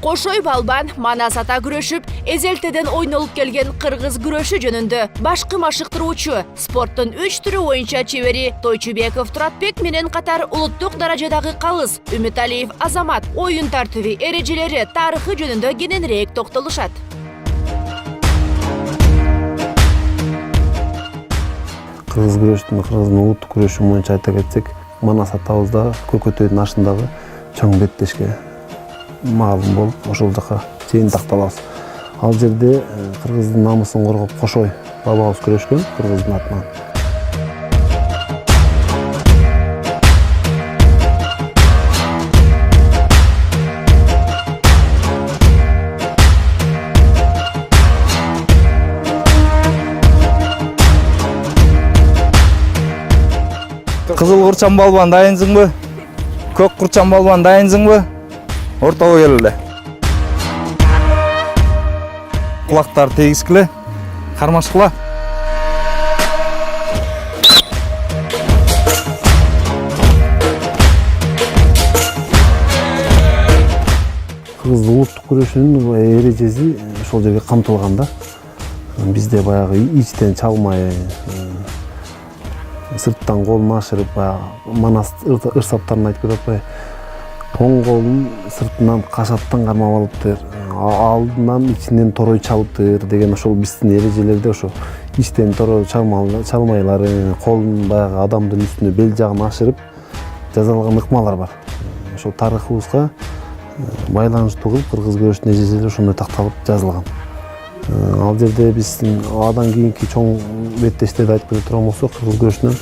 Кошой балбан Манас ата күрөшүп, эзелтеден ойнолуп келген кыргыз күрөшү жөнүндө башкы машыктыруучу, спорттун 3 түрү боюнча чебери Тойчубеков Туратбек менен катар улуттук даражадагы калыс Үмүталиев Азамат оюн тартиби, эрежелери, тарыхы жөнүндө кененирээк токтолушат. Кыргыз күрөштүн улуттук күрөшү боюнча айта кетсек, Манас атабызда Көкөтөйдүн ашындагы чоң беттешке маалым болуп, ошол жака чейин такталабыз. Ал жерде кыргыздын намысын коргоп Кошой бабабыз күрөшкөн кыргыздын атынан. Кызыл курчан балбан дайынсыңбы? Көк курчан балбан дайынсыңбы? Ортого кел эле. Кулактар тегискиле, кармашкыла. Кыргыз улуттук күрөшүнүн эрежеси ошол жерге камтылган да. Бизде баягы ичтен чалмай, сырттан колун ашырып, Манас ырсаптарын айтып атпайбы. Оң колун сыртынан кашаттан кармап алыптыр, алдынан ичинен торой чалыптыр деген ошол биздин эрежелерде ошо ичтен торой чалмайлары, колун баягы адамдын үстүнө бел жагын ашырып жазалган ыкмалар бар. Ошол тарыхыбызга байланыштуу кылып кыргыз күрөшүнүн эрежелери ошондой такталып жазылган. Ал жерде биздин адан кийинки чоң беттештерди айтып кете турган болсок, кыргыз күрөшүнөн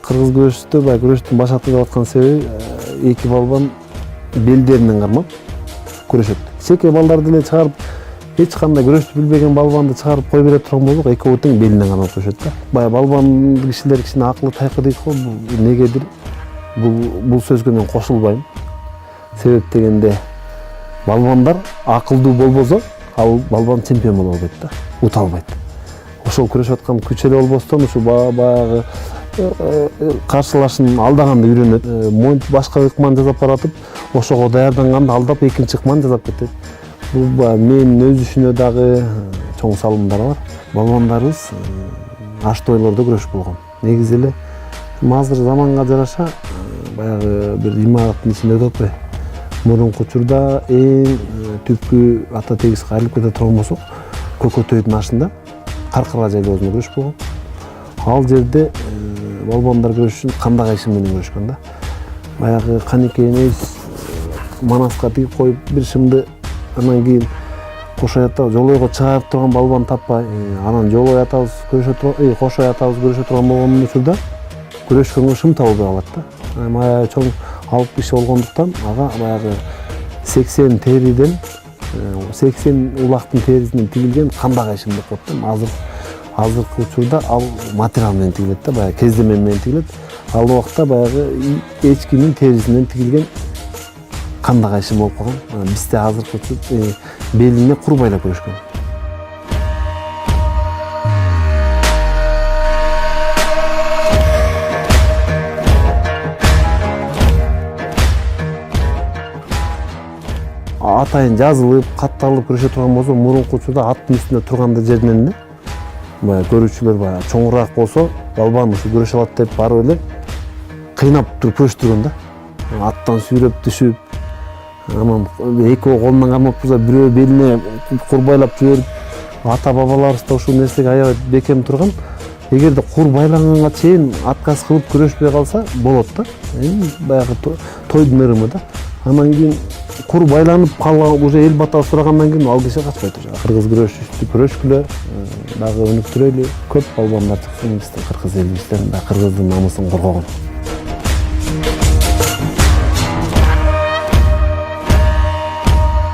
кыргыз күрөшүндө баягы күрөштүн башаты деп аткан себеби эки балбан белдеринен кармап күрөшөт. Чеке балдарды эле чыгарып, эч кандай күрөштү билбеген балбанды чыгарып кой бере турган болсок, экөө тең белинен кармап күрөшөт да. Баягы балбан кишилер кичине акылы тайкы дейт го, негедир бул сөзгө мен кошулбайм. Себеп дегенде балбандар акылдуу болбосо, ал балбан чемпион боло албайт да, ута албайт. Ошол күрөшүп аткан күч эле болбостон ушу баягы каршылашын алдаганды үйрөнөт. Монтип башка ыкманы жасап баратып, ошого даярданганда алдап экинчи ыкманы жасап кетет. Бул менин өз ишине дагы чоң салымдар бар. Балбандарыбыз аштойлордо күрөшүп болгон. Негизи эле азыр заманга жараша баягы бир имараттын ичинде өтөп, мурунку учурда эң түпкү ата тегиз кайрылып кете турган болсок, Көкөтөйдүн ашында Каркыра жайлоосунда күрөшүп болгон. Ал жерде балбандар күрөшүшүн кандак иши менен күрөшкөн да. Баягы Канеке энебиз Манаска тигип коюп бир шымды, анан кийин Кошой ата жолойго чыгарып турган балбан таппай, анан Жолой атабыз күрөшө турган, Кошой атабыз күрөшө турган болгон учурда күрөшкөнгө шым табылбай калат да. Баягы чоң алып киши болгондуктан ага баягы 80 териден, 80 улактын терисинен тигилген кандак ишим деп коет да. Азыркы учурда ал материал менен тигилет да, баягы кездеме менен тигилет. Ал убакта баягы эчкинин терисинен тигилген кандак ишим болуп калган. Бизде азыркы учурда белине кур байлап күрөшкөн. Атайын жазылып, катталып күрөшө турган болсо, мурунку учурда аттын үстүндө турганда жеринен эле баягы көрүүчүлөр баягы чоңураак болсо, балбан ушу күрөшө алат деп барып эле кыйнап туруп күрөштүргөн да. Аттан сүйрөп түшүп, анан экөө колунан кармап турса, бирөө белине кур байлап жиберип, ата бабаларыбыз да ушул нерсеге аябай бекем турган. Эгерде кур байлаганга чейин отказ кылып күрөшпөй калса болот да. Баягы тойдун ырымы да. Анан кийин кур байланып калган, уже эл бата сурагандан кийин ал киши качпайт уже. Кыргыз күрөшкүлө, дагы өнүктүрөлү. Көп балбандар чыксын, биздин кыргыз элибизден, кыргыздын намысын коргогон.